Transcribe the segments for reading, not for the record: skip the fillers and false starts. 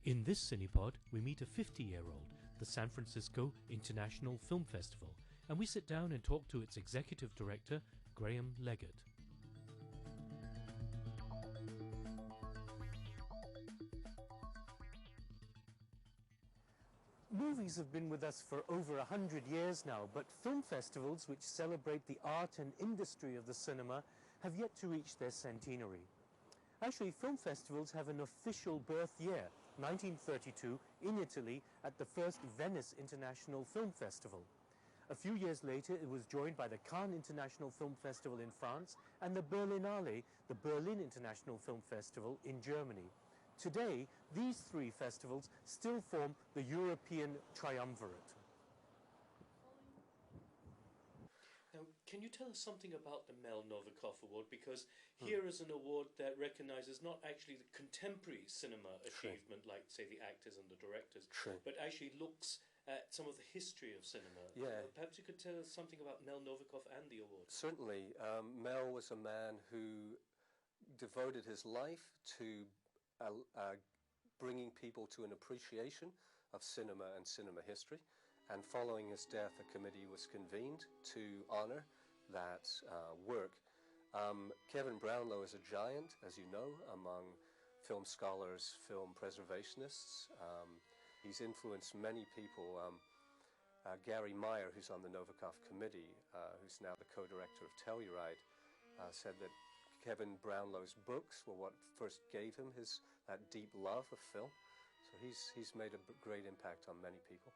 In this Cinepod, we meet a 50-year-old, the San Francisco International Film Festival, and we sit down and talk to its executive director, Graham Leggett. Movies have been with us for over 100 years now, but film festivals which celebrate the art and industry of the cinema have yet to reach their centenary. Actually, film festivals have an official birth year, 1932, in Italy at the first Venice International Film Festival. A few years later, it was joined by the Cannes International Film Festival in France and the Berlinale, the Berlin International Film Festival in Germany. Today, these three festivals still form the European triumvirate. Now, can you tell us something about the Mel Novikov Award? Because here is an award that recognises not actually the contemporary cinema achievement, like, say, the actors and the directors, but actually looks at some of the history of cinema. Yeah. Perhaps you could tell us something about Mel Novikov and the award. Certainly. Mel was a man who devoted his life to bringing people to an appreciation of cinema and cinema history. And following his death, a committee was convened to honor that work. Kevin Brownlow is a giant, as you know, among film scholars, film preservationists. He's influenced many people. Gary Meyer, who's on the Novikov committee, who's now the co-director of Telluride, said that Kevin Brownlow's books were what first gave him that deep love of film. So he's made a great impact on many people.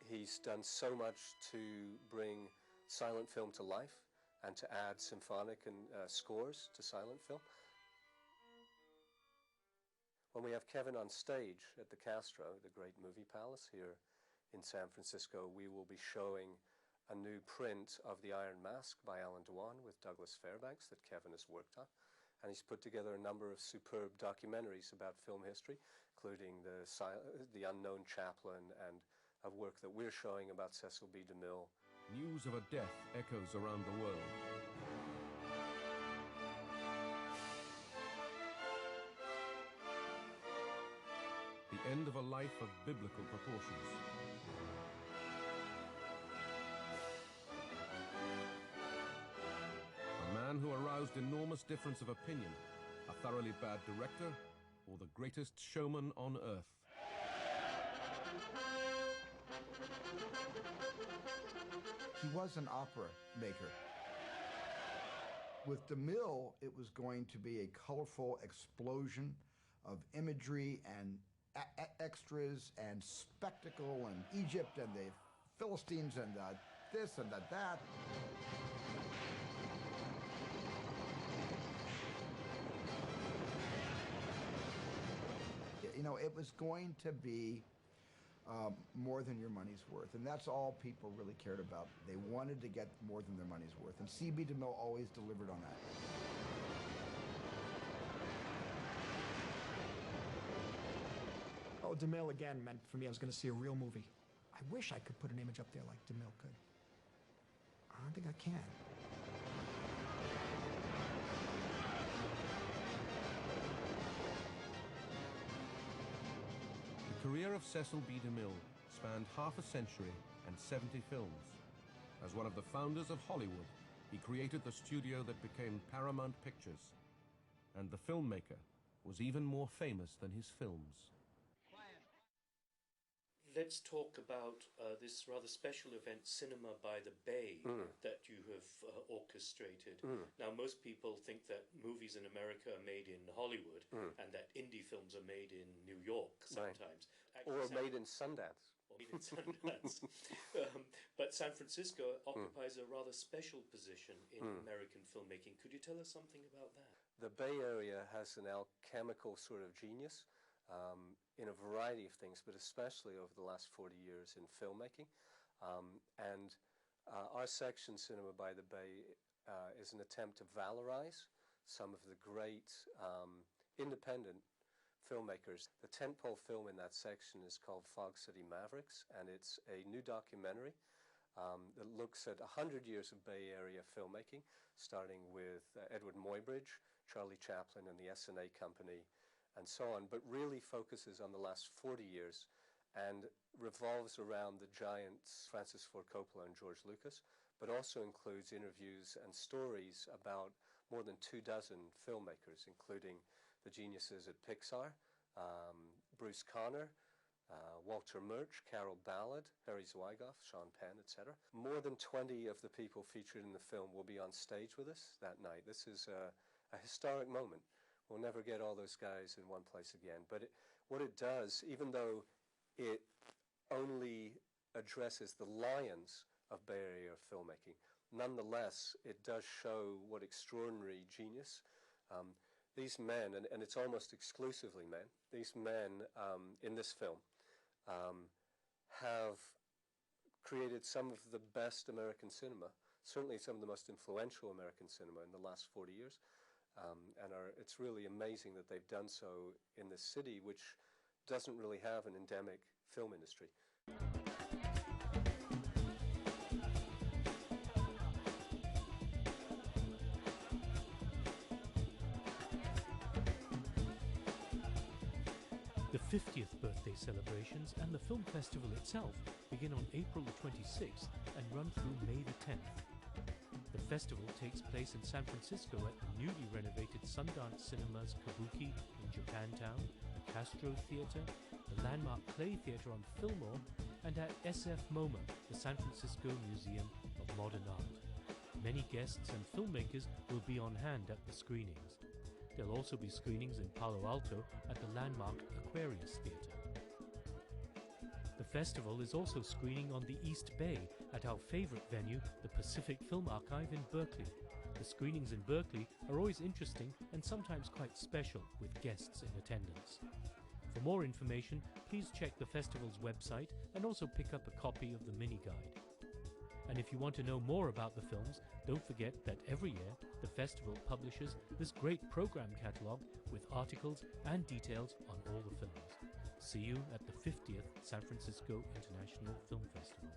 He's done so much to bring silent film to life and to add symphonic and scores to silent film. When we have Kevin on stage at the Castro, the great movie palace here in San Francisco, we will be showing a new print of The Iron Mask by Alan Dewan with Douglas Fairbanks that Kevin has worked on. And he's put together a number of superb documentaries about film history, including The Unknown Chaplain and a work that we're showing about Cecil B. DeMille. News of a death echoes around the world. The end of a life of biblical proportions. A man who aroused enormous difference of opinion, a thoroughly bad director, or the greatest showman on earth. He was an opera maker. With DeMille, it was going to be a colorful explosion of imagery and extras and spectacle and Egypt and the Philistines and this and that. You know, it was going to be more than your money's worth, and that's all people really cared about. They wanted to get more than their money's worth, and C.B. DeMille always delivered on that. Oh, DeMille again meant for me I was going to see a real movie. I wish I could put an image up there like DeMille could. I don't think I can. The career of Cecil B. DeMille spanned half a century and 70 films. As one of the founders of Hollywood, he created the studio that became Paramount Pictures. And the filmmaker was even more famous than his films. Let's talk about this rather special event, Cinema by the Bay, that you have orchestrated. Now, most people think that movies in America are made in Hollywood and that indie films are made in New York sometimes. Right. Or made in Sundance. Or made in Sundance. But San Francisco occupies a rather special position in American filmmaking. Could you tell us something about that? The Bay Area has an alchemical sort of genius. In a variety of things, but especially over the last 40 years in filmmaking. Our section, Cinema by the Bay, is an attempt to valorize some of the great independent filmmakers. The tentpole film in that section is called Fog City Mavericks, and it's a new documentary that looks at 100 years of Bay Area filmmaking, starting with Edward Muybridge, Charlie Chaplin, and the S&A Company, and so on, but really focuses on the last 40 years and revolves around the giants Francis Ford Coppola and George Lucas, but also includes interviews and stories about more than 24 filmmakers, including the geniuses at Pixar, Bruce Conner, Walter Murch, Carol Ballard, Harry Zweigoff, Sean Penn, etc. More than 20 of the people featured in the film will be on stage with us that night. This is a historic moment. We'll never get all those guys in one place again. But what it does, even though it only addresses the lions of Bay Area filmmaking, nonetheless, it does show what extraordinary genius these men, and it's almost exclusively men, these men in this film have created some of the best American cinema, certainly some of the most influential American cinema in the last 40 years. It's really amazing that they've done so in this city, which doesn't really have an endemic film industry. The 50th birthday celebrations and the film festival itself begin on April the 26th and run through May the 10th. The festival takes place in San Francisco at the newly renovated Sundance Cinema's Kabuki in Japantown, the Castro Theatre, the landmark Clay Theatre on Fillmore, and at SF MoMA, the San Francisco Museum of Modern Art. Many guests and filmmakers will be on hand at the screenings. There'll also be screenings in Palo Alto at the landmark Aquarius Theatre. The festival is also screening on the East Bay at our favorite venue, the Pacific Film Archive in Berkeley. The screenings in Berkeley are always interesting and sometimes quite special, with guests in attendance. For more information, please check the festival's website and also pick up a copy of the mini-guide. And if you want to know more about the films, don't forget that every year the festival publishes this great program catalogue with articles and details on all the films. See you at the 50th San Francisco International Film Festival.